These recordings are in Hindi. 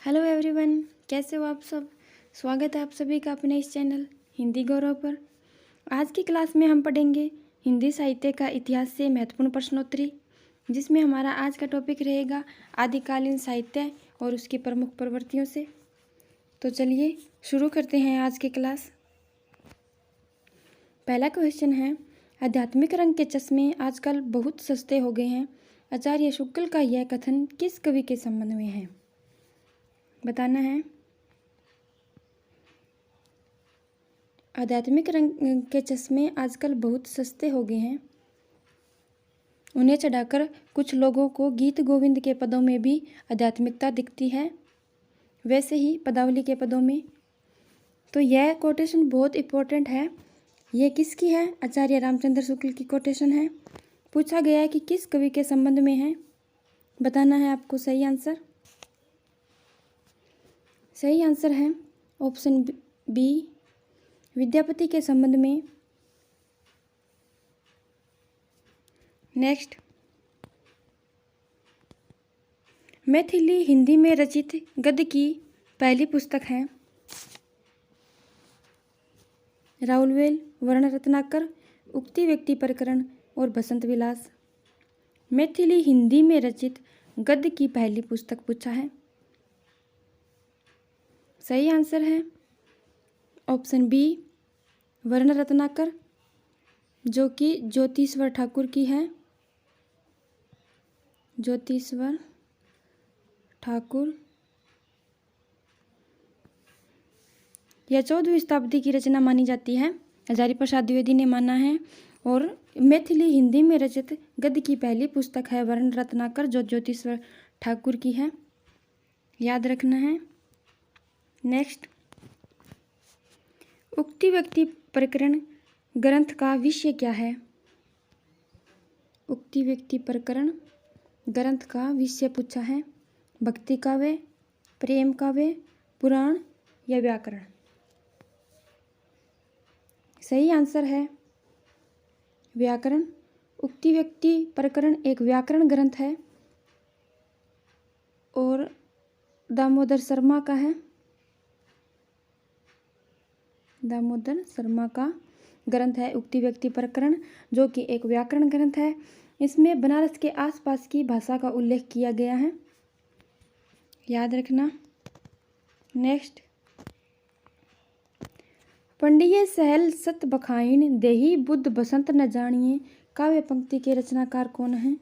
हेलो एवरीवन, कैसे हो आप सब। स्वागत है आप सभी का अपने इस चैनल हिंदी गौरव पर। आज की क्लास में हम पढ़ेंगे हिंदी साहित्य का इतिहास से महत्वपूर्ण प्रश्नोत्तरी, जिसमें हमारा आज का टॉपिक रहेगा आदिकालीन साहित्य और उसकी प्रमुख प्रवृत्तियों से। तो चलिए शुरू करते हैं आज की क्लास। पहला क्वेश्चन है, आध्यात्मिक रंग के चश्मे आजकल बहुत सस्ते हो गए हैं। आचार्य शुक्ल का यह कथन किस कवि के संबंध में है, बताना है। आध्यात्मिक रंग के चश्मे आजकल बहुत सस्ते हो गए हैं। उन्हें चढ़ाकर कुछ लोगों को गीत गोविंद के पदों में भी आध्यात्मिकता दिखती है, वैसे ही पदावली के पदों में। तो यह कोटेशन बहुत इम्पोर्टेंट है। यह किसकी है? आचार्य रामचंद्र शुक्ल की कोटेशन है। पूछा गया है कि किस कवि के संबंध में है, बताना है आपको सही आंसर। सही आंसर है ऑप्शन बी, विद्यापति के संबंध में। नेक्स्ट, मैथिली हिंदी में रचित गद्य की पहली पुस्तक है। राउलवेल, वर्ण रत्नाकर, उक्ति व्यक्ति प्रकरण और बसंत विलास। मैथिली हिंदी में रचित गद्य की पहली पुस्तक पूछा है। सही आंसर है ऑप्शन बी, वर्ण रत्नाकर, जो कि ज्योतिश्वर ठाकुर की है। ज्योतिश्वर ठाकुर। यह 14वीं शताब्दी की रचना मानी जाती है, हजारी प्रसाद द्विवेदी ने माना है। और मैथिली हिंदी में रचित गद्य की पहली पुस्तक है वर्ण रत्नाकर, जो ज्योतिश्वर ठाकुर की है, याद रखना है। नेक्स्ट, उक्ति व्यक्ति प्रकरण ग्रंथ का विषय क्या है? उक्ति व्यक्ति प्रकरण ग्रंथ का विषय पूछा है। भक्ति काव्य, प्रेम काव्य, पुराण या व्याकरण। सही आंसर है व्याकरण। उक्ति व्यक्ति प्रकरण एक व्याकरण ग्रंथ है और दामोदर शर्मा का है। दामोदर शर्मा का ग्रंथ है उक्ति व्यक्ति प्रकरण, जो कि एक व्याकरण ग्रंथ है। इसमें बनारस के आसपास की भाषा का उल्लेख किया गया है, याद रखना। नेक्स्ट, पंडिये सहल सत बखाइन देही बुद्ध बसंत न जानिए काव्य पंक्ति के रचनाकार कौन है?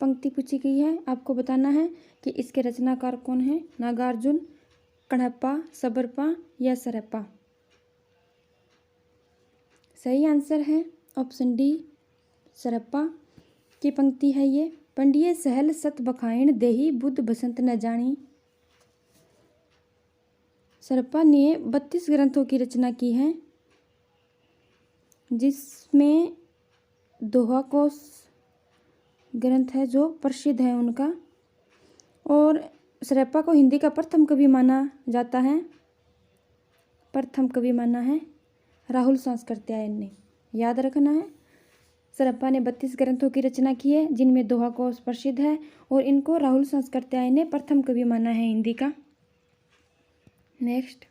पंक्ति पूछी गई है, आपको बताना है कि इसके रचनाकार कौन है। नागार्जुन, कणप्पा, सबरपा या सरप्पा। सही आंसर है ऑप्शन डी, सरप्पा की पंक्ति है ये। पंडिये सहल सत बखाइन देही बुद्ध बसंत न जानी। सरप्पा ने 32 ग्रंथों की रचना की है, जिसमें दोहा कोश ग्रंथ है जो प्रसिद्ध है उनका। और सरप्पा को हिंदी का प्रथम कवि माना जाता है। प्रथम कवि माना है राहुल सांस्कृत्यायन ने, याद रखना है। सरप्पा ने 32 ग्रंथों की रचना की है, जिनमें दोहा कोश प्रसिद्ध है, और इनको राहुल सांस्कृत्यायन ने प्रथम कवि माना है हिंदी का। नेक्स्ट,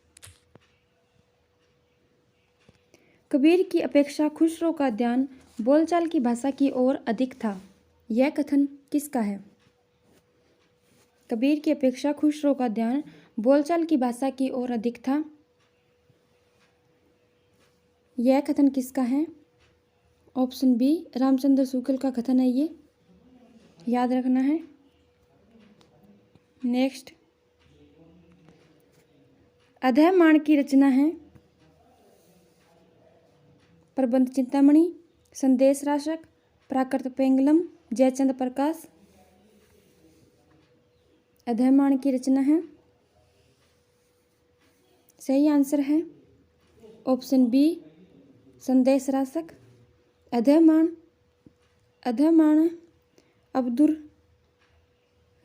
कबीर की अपेक्षा खुसरो का ध्यान बोलचाल की भाषा की ओर अधिक था। यह कथन किसका है? कबीर की अपेक्षा खुसरो का ध्यान बोलचाल की भाषा की ओर अधिक था। यह कथन किसका है? ऑप्शन बी, रामचंद्र शुक्ल का कथन है ये, याद रखना है। नेक्स्ट, अधैर्यमाण की रचना है। प्रबंध चिंतामणि, संदेश राशक, प्राकृत पेंगलम, जयचंद प्रकाश। अधैर्यमाण की रचना है। सही आंसर है ऑप्शन बी, संदेश राशक। अधैर्यमाण अब्दुर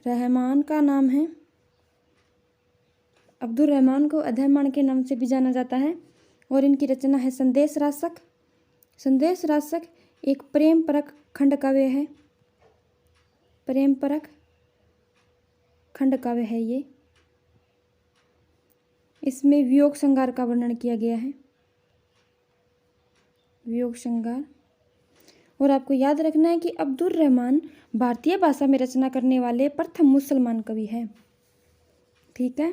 रहमान का नाम है। अब्दुर रहमान को अधैर्यमाण के नाम से भी जाना जाता है। और इनकी रचना है संदेश राशक। संदेश राशक एक प्रेम परक खंड काव्य है। प्रेम परक खंड काव्य है ये। इसमें वियोग श्रृंगार का वर्णन किया गया है, वियोग श्रृंगार। और आपको याद रखना है कि अब्दुल रहमान भारतीय भाषा में रचना करने वाले प्रथम मुसलमान कवि हैं। ठीक है।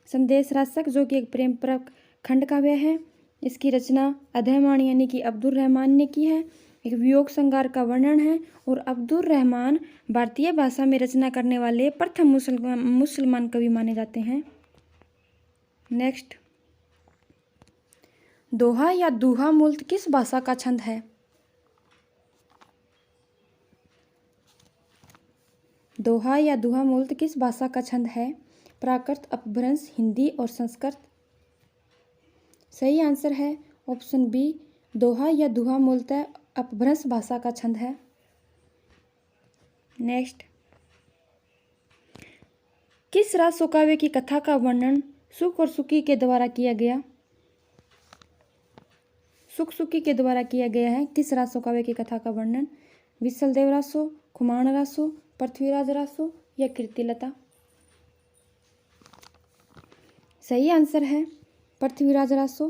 संदेश राशक जो कि एक प्रेम परक खंड काव्य है, इसकी रचना अधैमान यानी कि अब्दुल रहमान ने की है। एक वियोग श्रृंगार का वर्णन है और अब्दुल रहमान भारतीय भाषा में रचना करने वाले प्रथम मुसलमान कवि माने जाते हैं। नेक्स्ट, दोहा या दूहा मूलतः किस भाषा का छंद है? दोहा या दूहा मूलतः किस भाषा का छंद है? प्राकृत, अपभ्रंश, हिंदी और संस्कृत। सही आंसर है ऑप्शन बी, दोहा या दूहा मूलतः अपभ्रंश भाषा का छंद है। नेक्स्ट, किस रासो काव्य की कथा का वर्णन सुख और सुखी के द्वारा किया गया? सुख सुखी के द्वारा किया गया है। किस रासो काव्य की कथा का वर्णन? विशलदेव रासो, खुमान रासो, पृथ्वीराज रासो या कीर्तिलता। सही आंसर है पृथ्वीराज रासो।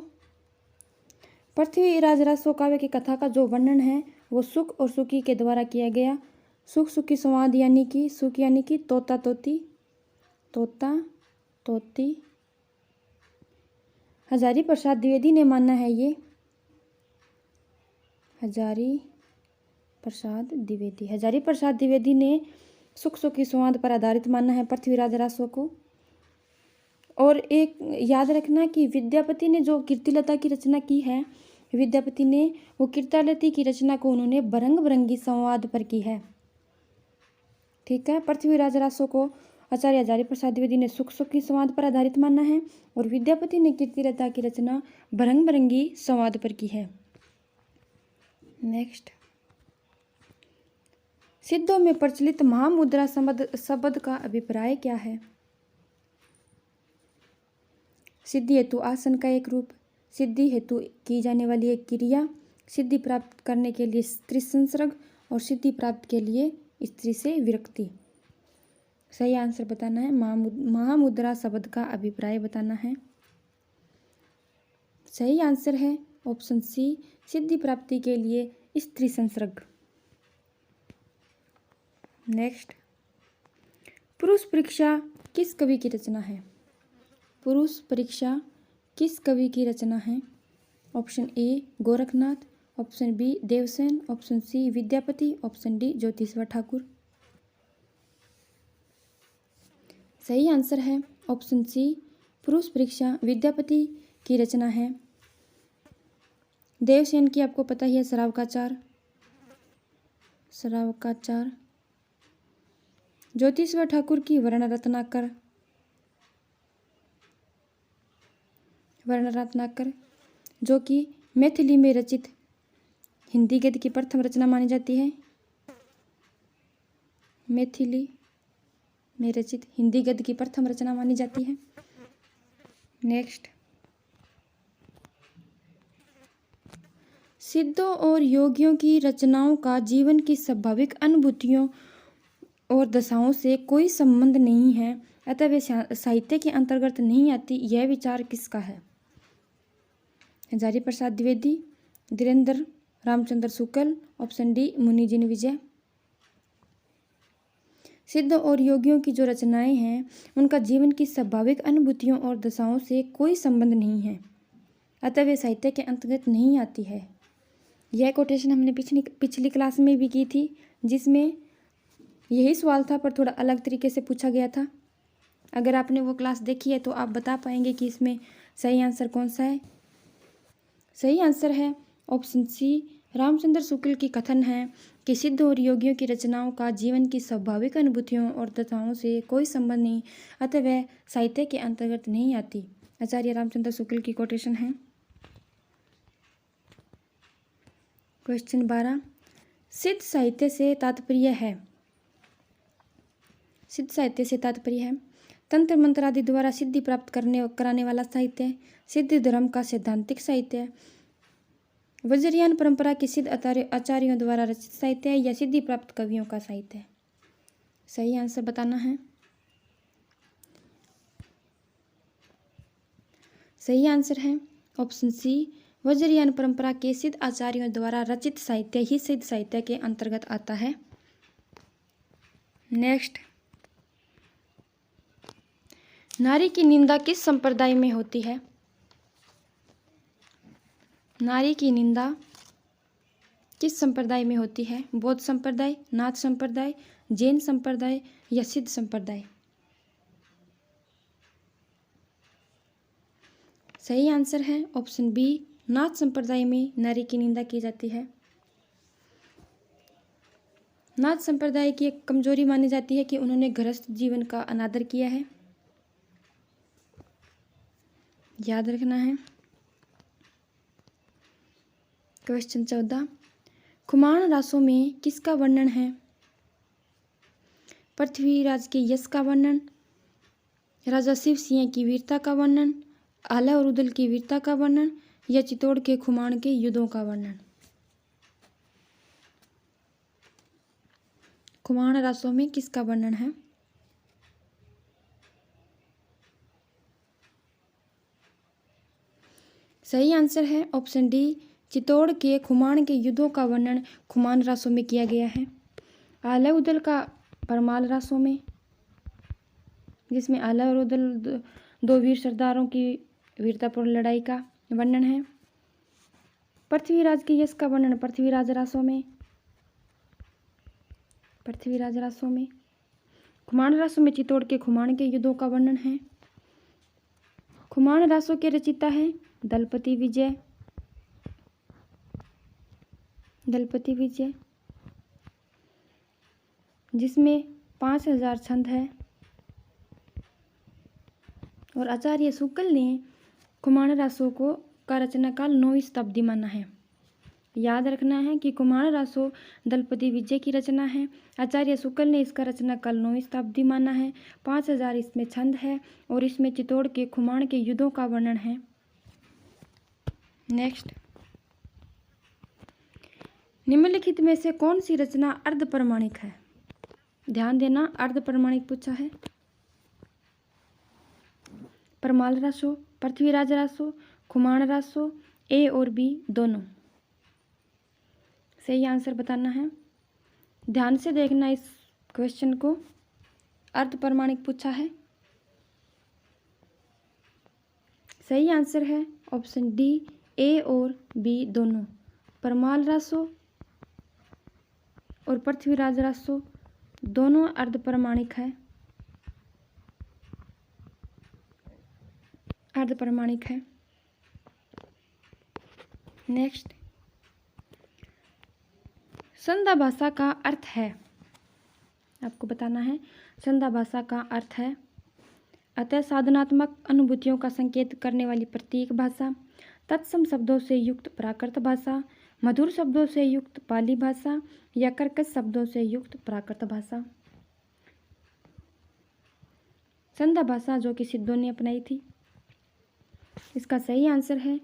पृथ्वीराज रासो काव्य की कथा का जो वर्णन है वो सुख और सुखी के द्वारा किया गया। सुख सुखी संवाद यानी कि सुख यानी कि तोता तोती, तोता तोती। हजारी प्रसाद द्विवेदी ने माना है ये, हजारी प्रसाद द्विवेदी ने सुख सुखी संवाद पर आधारित माना है पृथ्वीराज रासो को। और एक याद रखना कि विद्यापति ने जो कीर्तिलता की रचना की है, विद्यापति ने वो कीर्तिलता की रचना को उन्होंने बरंग बरंगी संवाद पर की है। ठीक है। पृथ्वीराज रासो को आचार्य हजारी प्रसाद द्विवेदी ने सुख सुखी संवाद पर आधारित माना है और विद्यापति ने कीर्तिलता की रचना बरंग बरंगी संवाद पर की है। नेक्स्ट, सिद्धों में प्रचलित महामुद्रा शब्द का अभिप्राय क्या है? सिद्धि हेतु आसन का एक रूप, सिद्धि हेतु की जाने वाली एक क्रिया, सिद्धि प्राप्त करने के लिए स्त्री संसर्ग और सिद्धि प्राप्त के लिए स्त्री से विरक्ति। सही आंसर बताना है, महामुद्रा शब्द का अभिप्राय बताना है। सही आंसर है ऑप्शन सी, सिद्धि प्राप्ति के लिए स्त्री संसर्ग। नेक्स्ट, पुरुष परीक्षा किस कवि की रचना है? पुरुष परीक्षा किस कवि की रचना है? Option A Gorakhnath, option B Devsen, option C Vidyapati, option D Jyotishwar Thakur. सही आंसर है ऑप्शन सी, पुरुष परीक्षा विद्यापति की रचना है। देवसेन की आपको पता ही है, शराब का चार। ज्योतिषवर ठाकुर की वर्ण रत्नाकर, जो कि मैथिली में रचित हिंदी गद्य की प्रथम रचना मानी जाती है। मैथिली में रचित हिंदी गद्य की प्रथम रचना मानी जाती है। नेक्स्ट, सिद्धों और योगियों की रचनाओं का जीवन की स्वाभाविक अनुभूतियों और दशाओं से कोई संबंध नहीं है, अतः वे साहित्य के अंतर्गत नहीं आती, यह विचार किसका है? हजारी प्रसाद द्विवेदी, धीरेन्द्र रामचंद्र शुक्ल, ऑप्शन डी मुनि जिन विजय। सिद्ध और योगियों की जो रचनाएं हैं उनका जीवन की स्वाभाविक अनुभूतियों और दशाओं से कोई संबंध नहीं है, अतः वे साहित्य के अंतर्गत नहीं आती है। यह कोटेशन हमने पिछली क्लास में भी की थी, जिसमें यही सवाल था पर थोड़ा अलग तरीके से पूछा गया था। अगर आपने वो क्लास देखी है तो आप बता पाएंगे कि इसमें सही आंसर कौन सा है। सही आंसर है ऑप्शन सी, रामचंद्र शुक्ल की कथन है कि सिद्ध और योगियों की रचनाओं का जीवन की स्वाभाविक अनुभूतियों और दशाओं से कोई संबंध नहीं, अतः वह साहित्य के अंतर्गत नहीं आती। आचार्य रामचंद्र शुक्ल की कोटेशन है। क्वेश्चन 12, सिद्ध साहित्य से तात्पर्य है। सिद्ध साहित्य से तात्पर्य है तंत्र मंत्र आदि द्वारा सिद्धि प्राप्त कराने वाला साहित्य, सिद्ध धर्म का सैद्धांतिक साहित्य, वज्रयान परंपरा के सिद्ध आचार्यों द्वारा रचित साहित्य या सिद्धि प्राप्त कवियों का साहित्य। सही आंसर बताना है। सही आंसर है ऑप्शन सी, वज्रयान परंपरा के सिद्ध आचार्यों द्वारा रचित साहित्य ही सिद्ध साहित्य के अंतर्गत आता है। नेक्स्ट, नारी की निंदा किस संप्रदाय में होती है? नारी की निंदा किस संप्रदाय में होती है? बौद्ध संप्रदाय, नाथ संप्रदाय, जैन संप्रदाय या सिद्ध संप्रदाय? सही आंसर है ऑप्शन बी, नाथ संप्रदाय में नारी की निंदा की जाती है। नाथ संप्रदाय की एक कमजोरी मानी जाती है कि उन्होंने गृहस्थ जीवन का अनादर किया है, याद रखना है। क्वेश्चन 14, खुमान रासों में किसका वर्णन है? पृथ्वीराज के यश का वर्णन, राजा शिव सिंह की वीरता का वर्णन, आला और उदल की वीरता का वर्णन या चित्तौड़ के खुमान के युद्धों का वर्णन? खुमान रासों में किसका वर्णन है? सही आंसर है ऑप्शन डी, चित्तौड़ के खुमान के युद्धों का वर्णन खुमान रासों में किया गया है। आला उदल का परमाल रासों में, जिसमें आला और उदल दो वीर सरदारों की वीरतापूर्ण लड़ाई का वर्णन है। पृथ्वीराज के यश का वर्णन पृथ्वीराज रासों में, पृथ्वीराज रासों में। खुमान रासों में चित्तौड़ के खुमान के युद्धों का वर्णन है। खुमान रासों के रचिता है दलपति विजय, दलपति विजय, जिसमें 5000 छंद है और आचार्य शुक्ल ने खुमान रासों को का रचना काल 9वीं शताब्दी माना है। याद रखना है कि खुमान रासों दलपति विजय की रचना है। आचार्य शुक्ल ने इसका रचना काल 9वीं शताब्दी माना है। 5000 इसमें छंद है और इसमें चित्तौड़ के खुमान के युद्धों का वर्णन है। नेक्स्ट, निम्नलिखित में से कौन सी रचना अर्ध प्रमाणिक है? ध्यान देना, अर्ध प्रमाणिक पूछा है। परमाल रासो, पृथ्वीराज रासो, खुमान रासो, ए और बी दोनों? सही आंसर बताना है। ध्यान से देखना इस क्वेश्चन को, अर्ध प्रमाणिक पूछा है। सही आंसर है ऑप्शन डी, ए और बी दोनों। परमाल रासो और पृथ्वीराज रासो दोनों अर्ध प्रमाणिक है, अर्ध प्रमाणिक है। नेक्स्ट, संध्या भाषा का अर्थ है, आपको बताना है। संध्या भाषा का अर्थ है अतः साधनात्मक अनुभूतियों का संकेत करने वाली प्रतीक भाषा, तत्सम शब्दों से युक्त प्राकृत भाषा, मधुर शब्दों से युक्त पाली भाषा या कर्कश शब्दों से युक्त प्राकृत भाषा। संध्या भाषा जो कि सिद्धों ने अपनाई थी। इसका सही आंसर है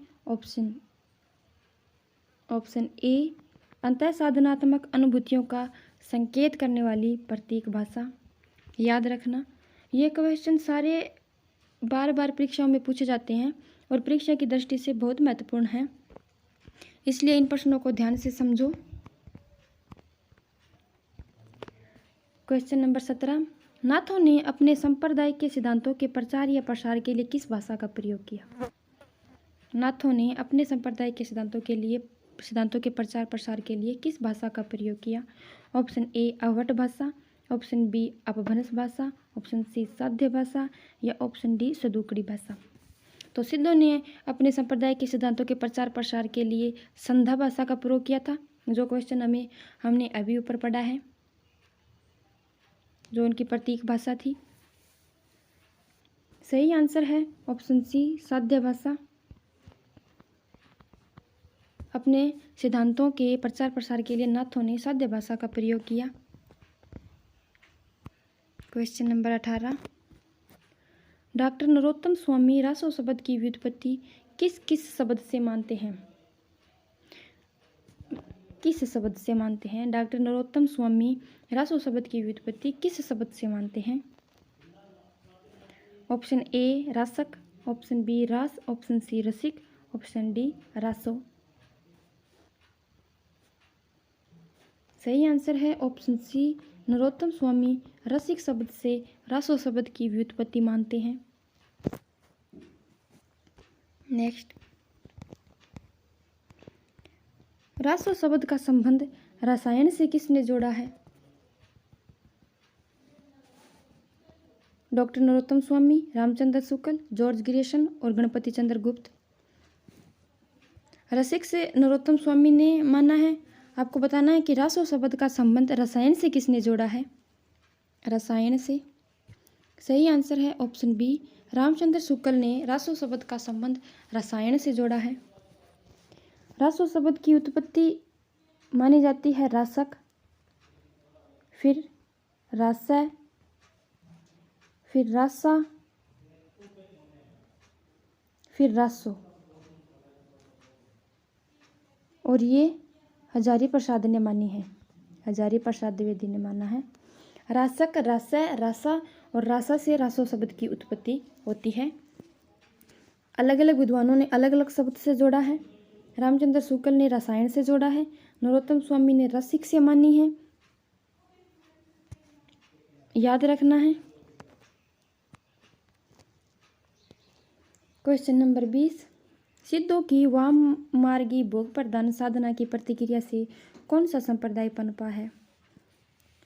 ऑप्शन ए, अंतः साधनात्मक अनुभूतियों का संकेत करने वाली प्रतीक भाषा। याद रखना, ये क्वेश्चन सारे बार बार परीक्षाओं में पूछे जाते हैं और परीक्षा की दृष्टि से बहुत महत्वपूर्ण है, इसलिए इन प्रश्नों को ध्यान से समझो। क्वेश्चन नंबर 17, नाथों ने अपने संप्रदाय के सिद्धांतों के प्रचार या प्रसार के लिए किस भाषा का प्रयोग किया? नाथों ने अपने संप्रदाय के सिद्धांतों के प्रचार प्रसार के लिए किस भाषा का प्रयोग किया? ऑप्शन ए अवट भाषा, ऑप्शन बी अपभ्रंश भाषा, ऑप्शन सी साध्य भाषा या ऑप्शन डी सदुकड़ी भाषा। तो सिद्धों ने अपने संप्रदाय के सिद्धांतों के प्रचार प्रसार के लिए संध्या भाषा का प्रयोग किया था, जो क्वेश्चन हमने अभी ऊपर पढ़ा है, जो उनकी प्रतीक भाषा थी। सही आंसर है ऑप्शन सी साध्य भाषा। अपने सिद्धांतों के प्रचार प्रसार के लिए नाथों ने साध्य भाषा का प्रयोग किया। क्वेश्चन नंबर 18, डॉक्टर नरोत्तम स्वामी रासो शब्द की व्युत्पत्ति किस किस शब्द से मानते हैं? किस शब्द से मानते हैं? डॉक्टर नरोत्तम स्वामी रासो शब्द की व्युत्पत्ति किस शब्द से मानते हैं? Option A Rasak, option B रास, ऑप्शन सी रसिक, ऑप्शन डी रासो। सही आंसर है ऑप्शन सी। नरोत्तम स्वामी रसिक शब्द से रासो शब्द की व्युत्पत्ति मानते हैं। नेक्स्ट, रासो शब्द का संबंध रसायन से किसने जोड़ा है? डॉक्टर नरोत्तम स्वामी, रामचंद्र शुक्ल, जॉर्ज ग्रियर्सन और गणपति चंद्र गुप्त। रसिक से नरोत्तम स्वामी ने माना है। आपको बताना है कि रासो शब्द का संबंध रसायन से किसने जोड़ा है? रसायन से। सही आंसर है ऑप्शन बी। रामचंद्र शुक्ल ने रासो शब्द का संबंध रसायन से जोड़ा है। रासो शब्द की उत्पत्ति मानी जाती है रासक, फिर रासय, फिर रासा, फिर रासो, और ये हजारी प्रसाद ने मानी है। हजारी प्रसाद द्विवेदी ने माना है। रासक, रासय, रासा और रासा से रासो शब्द की उत्पत्ति होती है। अलग अलग विद्वानों ने अलग अलग शब्द से जोड़ा है। रामचंद्र शुक्ल ने रसायन से जोड़ा है, नरोत्तम स्वामी ने रसिक से मानी है। याद रखना है। क्वेश्चन नंबर 20, सिद्धों की वाम मार्गी भोग प्रदान साधना की प्रतिक्रिया से कौन सा संप्रदाय पनपा है?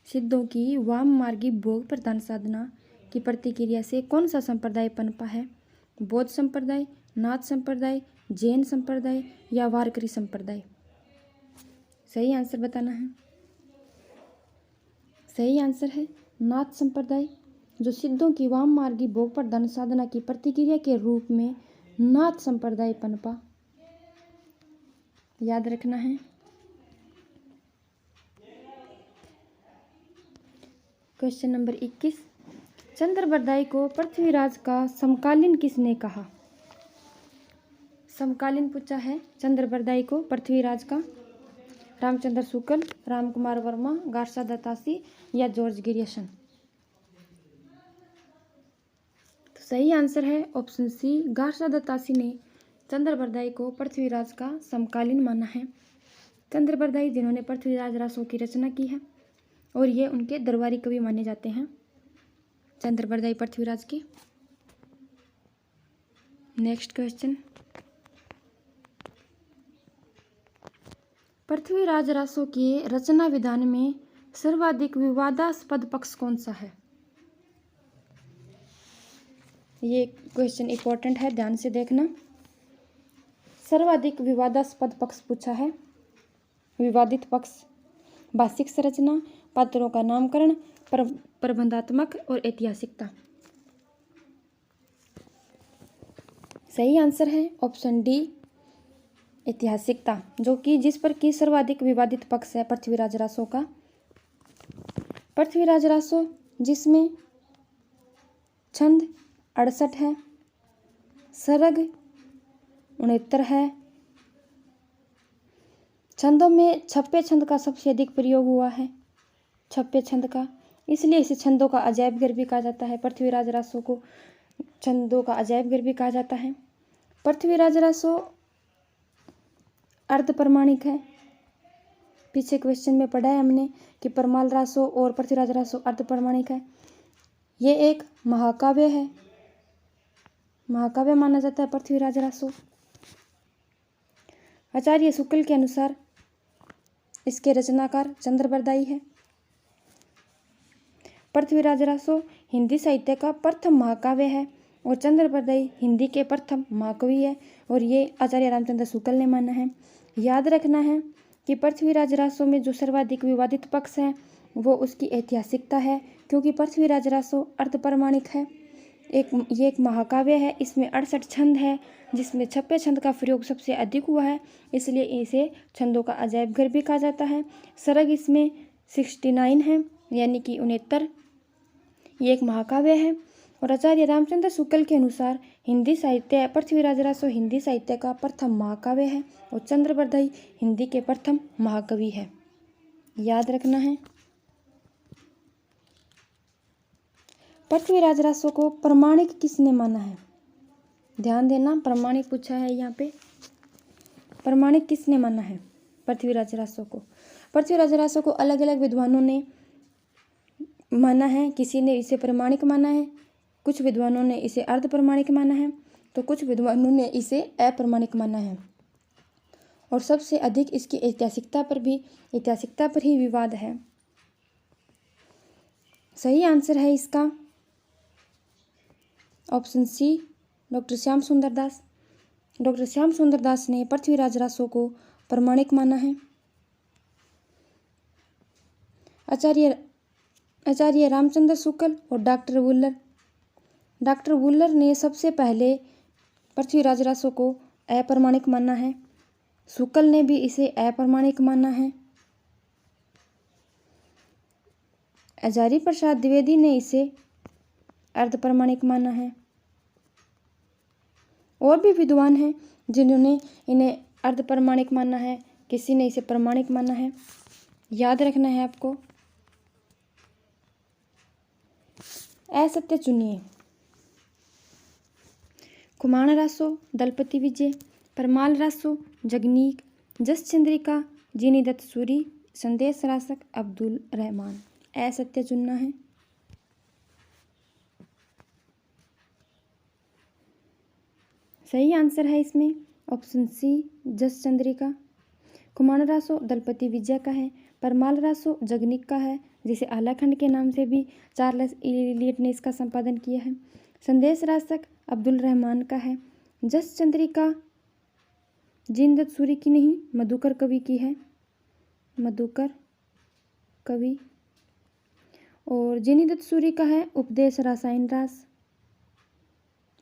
सिद्धों की वाम मार्गी भोग प्रदान साधना की प्रतिक्रिया से कौन सा संप्रदाय पनपा है? बौद्ध संप्रदाय, नाथ संप्रदाय, जैन संप्रदाय या वारकरी संप्रदाय? सही आंसर बताना है। सही आंसर है नाथ संप्रदाय, जो सिद्धों की वाम मार्गी भोग प्रदान साधना की प्रतिक्रिया के रूप में नाथ संप्रदाय पनपा। याद रखना है। क्वेश्चन नंबर 21, चंद्रबरदाई को पृथ्वीराज का समकालीन किसने कहा? समकालीन पूछा है चंद्रबरदाई को पृथ्वीराज का। रामचंद्र शुक्ल, रामकुमार वर्मा, गार्सा दत्तासी या जॉर्ज ग्रियर्सन? तो सही आंसर है ऑप्शन सी। गार्सा दत्तासी ने चंद्रबरदाई को पृथ्वीराज का समकालीन माना है। चंद्रबरदाई जिन्होंने पृथ्वीराज रासो की रचना की है और ये उनके दरबारी कवि माने जाते हैं, चंद्रबरदाई पृथ्वीराज के। नेक्स्ट क्वेश्चन, पृथ्वीराज रासो के रचना विधान में सर्वाधिक विवादास्पद पक्ष कौन सा है? ये क्वेश्चन इंपॉर्टेंट है, ध्यान से देखना। सर्वाधिक विवादास्पद पक्ष पूछा है। विवादित पक्ष भाषिक संरचना, पात्रों का नामकरण, प्रबंधात्मक और ऐतिहासिकता। सही आंसर है ऑप्शन डी ऐतिहासिकता, जो कि जिस पर की सर्वाधिक विवादित पक्ष है पृथ्वीराज रासो का। पृथ्वीराज रासो जिसमें छंद 68 है, सरग 69 है। छंदों में छप्पे छंद का सबसे अधिक प्रयोग हुआ है, छप्पे छंद का, इसलिए इसे छंदों का अजायब घर भी कहा जाता है। पृथ्वीराज रासो को छंदों का अजायब घर भी कहा जाता है। पृथ्वीराज रासो अर्ध प्रमाणिक है। पीछे क्वेश्चन में पढ़ा है हमने कि परमाल रासो और पृथ्वीराज रासो अर्ध प्रमाणिक है। ये एक महाकाव्य है, महाकाव्य माना जाता है पृथ्वीराज रासो। आचार्य शुक्ल के अनुसार इसके रचनाकार चंद्रबरदाई है। पृथ्वीराज रासो हिंदी साहित्य का प्रथम महाकाव्य है और चंद्रबरदाई हिंदी के प्रथम महाकवि है, और ये आचार्य रामचंद्र शुक्ल ने माना है। याद रखना है कि पृथ्वीराज रासो में जो सर्वाधिक विवादित पक्ष है वो उसकी ऐतिहासिकता है, क्योंकि पृथ्वीराज रासो अर्धप्रमाणिक है। ये एक महाकाव्य है, इसमें 68 छंद है, जिसमें छप्पे छंद का प्रयोग सबसे अधिक हुआ है, इसलिए इसे छंदों का अजायब घर भी कहा जाता है। सरग इसमें 69 है, यानी कि 69। ये एक महाकाव्य है और आचार्य रामचंद्र शुक्ल के अनुसार हिंदी साहित्य पृथ्वीराज रासो हिंदी साहित्य का प्रथम महाकाव्य है और चंद्रबरदाई हिंदी के प्रथम महाकवि है। याद रखना है। पृथ्वीराज रासो को प्रमाणिक किसने माना है? ध्यान देना, प्रमाणिक पूछा है यहाँ पे। प्रमाणिक किसने माना है? पृथ्वीराज रासो को। पृथ्वीराज रासो को अलग अलग विद्वानों ने माना है। किसी ने इसे प्रमाणिक माना है, कुछ विद्वानों ने इसे अर्ध प्रमाणिक माना है, तो कुछ विद्वानों ने इसे अप्रमाणिक माना है। और सबसे अधिक इसकी ऐतिहासिकता पर ही विवाद है। सही आंसर है इसका ऑप्शन सी, डॉक्टर श्याम सुंदर दास। डॉक्टर श्याम सुंदर दास ने पृथ्वीराज रासो को प्रमाणिक माना है। आचार्य रामचंद्र शुक्ल और डॉक्टर वुलर ने सबसे पहले पृथ्वीराज रासो को अप्रमाणिक माना है। शुक्ल ने भी इसे अप्रमाणिक माना है। हजारी प्रसाद द्विवेदी ने इसे अर्ध प्रमाणिक माना है। और भी विद्वान हैं जिन्होंने इन्हें अर्ध प्रमाणिक माना है, किसी ने इसे प्रमाणिक माना है। याद रखना है आपको। असत्य चुनिए। कुमाण रासो, दलपति विजय, परमाल रासो, जगनीक, जस चंद्रिका, जीनी दत्त सूरी, संदेश रासक, अब्दुल रहमान। असत्य चुनना है। सही आंसर है इसमें ऑप्शन सी, जस चंद्रिका। कुमाण रासो दलपति विजय का है। परमाल रासो जगनिक का है, जिसे आलाखंड के नाम से भी चार्ल्स इलियट ने इसका संपादन किया है। संदेश रासक अब्दुल रहमान का है। जस चंद्रिका जीनदत्त सूरी की नहीं, मधुकर कवि की है। मधुकर कवि। और जीनीदत्त सूरी का है उपदेश रसायन रास।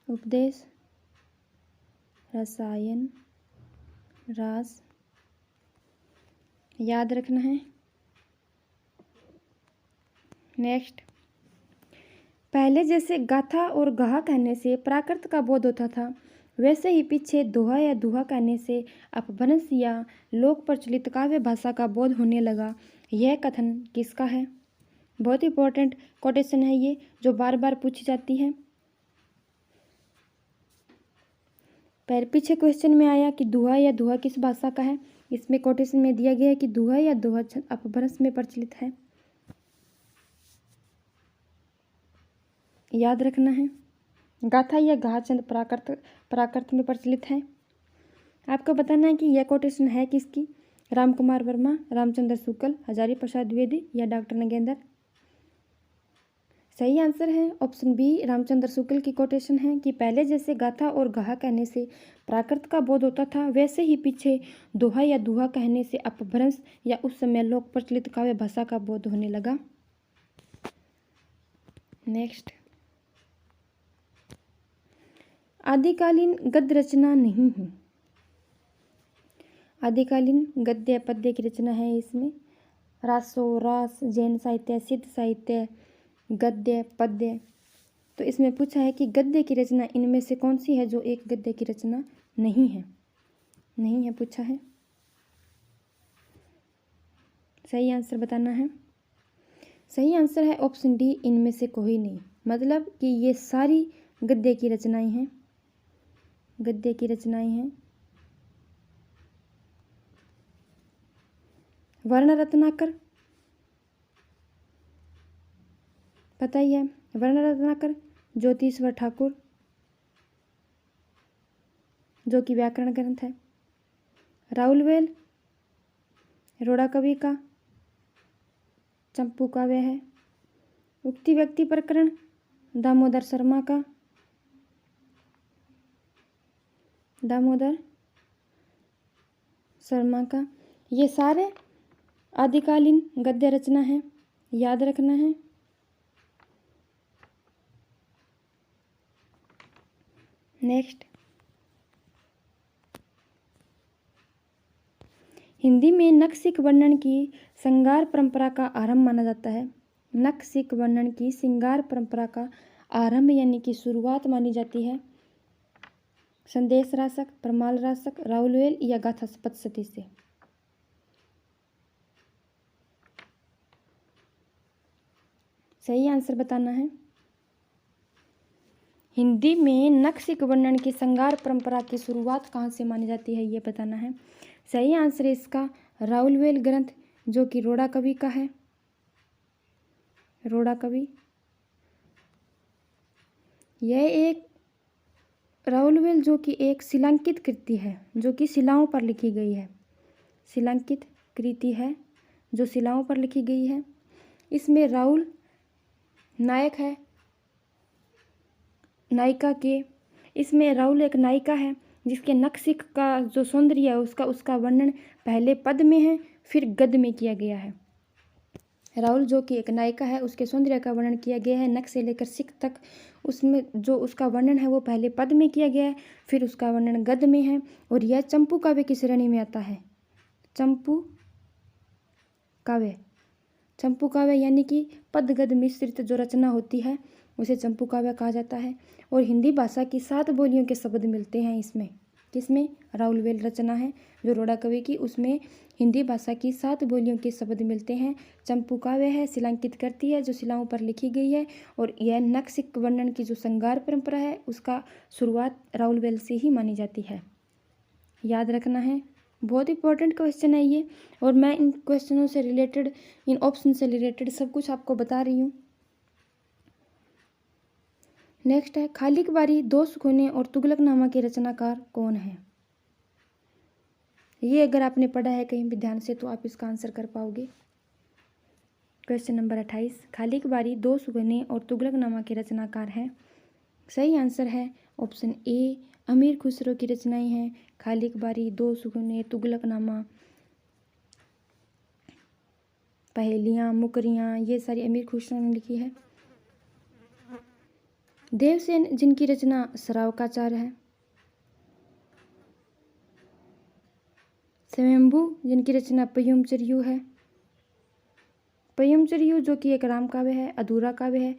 उपदेश रसायन रास। याद रखना है। नेक्स्ट, पहले जैसे गाथा और गाहा कहने से प्राकृत का बोध होता था, वैसे ही पीछे दोहा या दुहा कहने से अपभ्रंश या लोक प्रचलित काव्य भाषा का बोध होने लगा। यह कथन किसका है? बहुत इंपॉर्टेंट कोटेशन है ये, जो बार बार पूछी जाती है। पीछे क्वेश्चन में आया कि दुहा या दुहा किस भाषा का है। इसमें कोटेशन में दिया गया है कि दुहा या दोहा अपभ्रंश में प्रचलित है। याद रखना है। गाथा या गाहा छंद प्राकृत में प्रचलित है। आपको बताना है कि यह कोटेशन है किसकी? रामकुमार वर्मा, रामचंद्र शुक्ल, हजारी प्रसाद द्विवेदी या डॉक्टर नगेंद्र। सही आंसर है ऑप्शन बी, रामचंद्र शुक्ल की कोटेशन है कि पहले जैसे गाथा और गाहा कहने से प्राकृत का बोध होता था, वैसे ही पीछे दोहा या दुहा कहने से अपभ्रंश या उस समय लोक प्रचलित काव्य भाषा का बोध होने लगा। नेक्स्ट, आदिकालीन गद्य रचना नहीं है। आदिकालीन गद्य पद्य की रचना है इसमें। रासो, रास, जैन साहित्य, सिद्ध साहित्य, गद्य, पद्य। तो इसमें पूछा है कि गद्य की रचना इनमें से कौन सी है जो एक गद्य की रचना नहीं है? नहीं है पूछा है। सही आंसर बताना है। सही आंसर है ऑप्शन डी, इनमें से कोई नहीं। मतलब कि ये सारी गद्य की रचनाएं हैं। गद्य की रचनाएं हैं। वर्ण रत्नाकर, पता ही है। वर्ण रत्नाकर, ज्योतिश्वर ठाकुर, जो कि व्याकरण ग्रंथ है। राउलवेल, रोड़ा कवि का चंपू काव्य है। उक्ति व्यक्ति प्रकरण, दामोदर शर्मा का। दामोदर शर्मा का। ये सारे आदिकालीन गद्य रचना है। याद रखना है। नेक्स्ट, हिंदी में नखशिख वर्णन की श्रृंगार परंपरा का आरंभ माना जाता है। नखशिख वर्णन की श्रृंगार परंपरा का आरंभ यानी कि शुरुआत मानी जाती है संदेश रासक, परमाल रासक, राउलवेल या गाथा सप्तशती से। सही आंसर बताना है। हिंदी में नक्सिक वर्णन की श्रृंगार परंपरा की शुरुआत कहाँ से मानी जाती है, ये बताना है। सही आंसर है इसका राउलवेल ग्रंथ, जो कि रोड़ा कवि का है। रोड़ा कवि, यह एक राउलवेल जो कि एक शिलांकित कृति है, जो कि शिलाओं पर लिखी गई है। शिलांकित कृति है जो शिलाओं पर लिखी गई है। इसमें राउल नायक है, नायिका के। इसमें राउल एक नायिका है जिसके नक्सिक का जो सौंदर्य है उसका वर्णन पहले पद में है, फिर गद्य में किया गया है। राउल जो कि एक नायिका है, उसके सौंदर्य का वर्णन किया गया है नक से लेकर सिक तक। उसमें जो उसका वर्णन है वो पहले पद में किया गया है, फिर उसका वर्णन गद्य में है। और यह चंपू काव्य की श्रेणी में आता है। चंपू काव्य, चंपू काव्य यानी कि पद गद्य मिश्रित जो रचना होती है उसे चंपू काव्य कहा जाता है। और हिंदी भाषा की 7 बोलियों के शब्द मिलते हैं इसमें। किसमें? राउलवेल रचना है जो रोड़ा कवि की, उसमें हिंदी भाषा की 7 बोलियों के शब्द मिलते हैं। चंपू काव्य है, शिलांकित करती है जो शिलाओं पर लिखी गई है। और यह नक्सिक वर्णन की जो श्रृंगार परंपरा है उसका शुरुआत राउलवेल से ही मानी जाती है। याद रखना है, बहुत इंपॉर्टेंट क्वेश्चन है ये। और मैं इन क्वेश्चनों से रिलेटेड, इन ऑप्शन से रिलेटेड सब कुछ आपको बता रही हूँ। नेक्स्ट है, खालिक बारी, दो सुकूने और तुगलकनामा के रचनाकार कौन है? ये अगर आपने पढ़ा है कहीं भी ध्यान से तो आप इसका आंसर कर पाओगे। क्वेश्चन नंबर 28, खालिक बारी, दो सुकूने और तुगलकनामा के रचनाकार हैं। सही आंसर है ऑप्शन ए, अमीर खुसरो की रचनाएं हैं खालिक बारी, दो सुकूने, तुगलकनामा, पहेलियाँ, मुकरियाँ, ये सारी अमीर खुसरो ने लिखी है। देवसेन जिनकी रचना सरावकाचार है। स्वयंभू जिनकी रचना पय्युमचर्यु है। पय्युमचर्यु जो कि एक राम काव्य है, अधूरा काव्य है,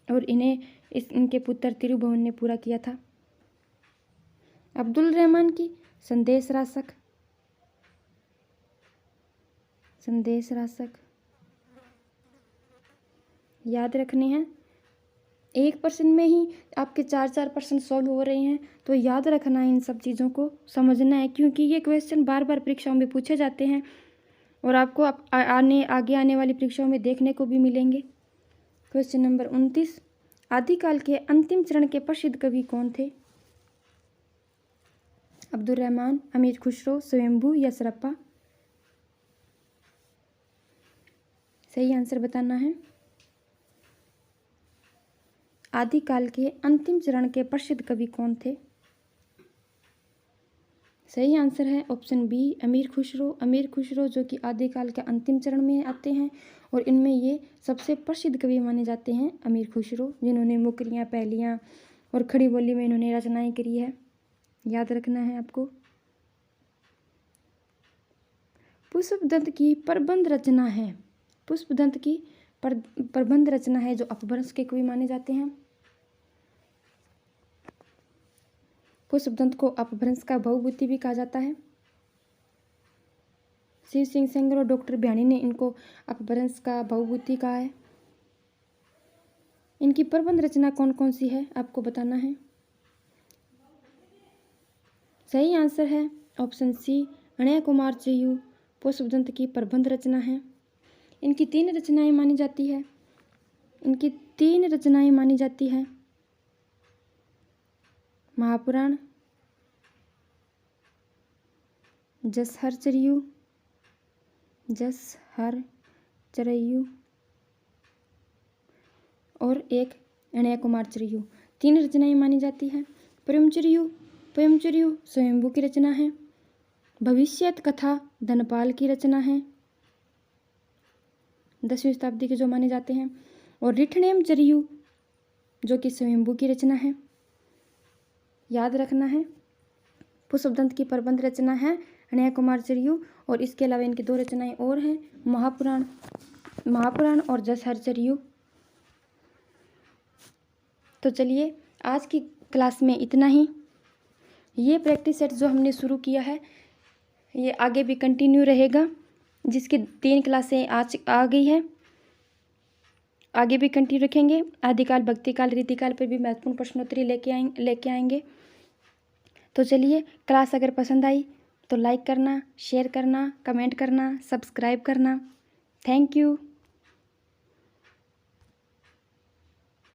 और इनके पुत्र तिरुभुवन ने पूरा किया था। अब्दुल रहमान की संदेश रासक, संदेश रासक याद रखने हैं। 1% में ही आपके 4% सॉल्व हो रहे हैं, तो याद रखना है, इन सब चीज़ों को समझना है, क्योंकि ये क्वेश्चन बार बार परीक्षाओं में पूछे जाते हैं और आपको आगे आने वाली परीक्षाओं में देखने को भी मिलेंगे। क्वेश्चन नंबर 29, आदिकाल के अंतिम चरण के प्रसिद्ध कवि कौन थे? अब्दुल रहमान, अमीर खुसरो, स्वयंभू या सरप्पा? सही आंसर बताना है। आदिकाल के अंतिम चरण के प्रसिद्ध कवि कौन थे? सही आंसर है ऑप्शन बी, अमीर खुसरो। अमीर खुसरो जो कि आदिकाल के अंतिम चरण में आते हैं और इनमें ये सबसे प्रसिद्ध कवि माने जाते हैं अमीर खुसरो, जिन्होंने मुकरियाँ, पहेलियाँ और खड़ी बोली में इन्होंने रचनाएं करी है। याद रखना है आपको। पुष्पदंत की प्रबंध रचना है, पुष्पदंत की प्रबंध रचना है जो अपभ्रंश के कवि माने जाते हैं। पुष्पदंत को अपभ्रंश का बहुभूति भी कहा जाता है। शिव सिंह सेंगर और डॉक्टर भ्याणी ने इनको अपभ्रंश का बहुभूति कहा है। इनकी प्रबंध रचना कौन कौन सी है आपको बताना है। सही आंसर है ऑप्शन सी, अणय कुमार चेयू पुष्पदंत की प्रबंध रचना है। इनकी 3 रचनाएं मानी जाती है। इनकी 3 रचनाएं मानी जाती है, महापुराण, जसहर चरयू, जसहर चरयू और एक अणय कुमार चरयू। 3 रचनाएं मानी जाती है। पय्युमचर्यु, पय्युमचर्यु स्वयंभू की रचना है। भविष्यत कथा धनपाल की रचना है, 10वीं शताब्दी के जो माने जाते हैं। और रिठनेम चरयू जो कि स्वयंभू की रचना है। याद रखना है, पुष्पदंत की प्रबंध रचना है अणय कुमार चरयू, और इसके अलावा इनकी 2 रचनाएं और हैं, महापुराण और जसहर चरयू। तो चलिए आज की क्लास में इतना ही। ये प्रैक्टिस सेट जो हमने शुरू किया है ये आगे भी कंटिन्यू रहेगा, जिसकी 3 क्लासें आज आ गई है। आगे भी कंटिन्यू रखेंगे। आदिकाल, भक्तिकाल, रीतिकाल पर भी महत्वपूर्ण प्रश्नोत्तरी लेके आएंगे। तो चलिए, क्लास अगर पसंद आई तो लाइक करना, शेयर करना, कमेंट करना, सब्सक्राइब करना। Thank you.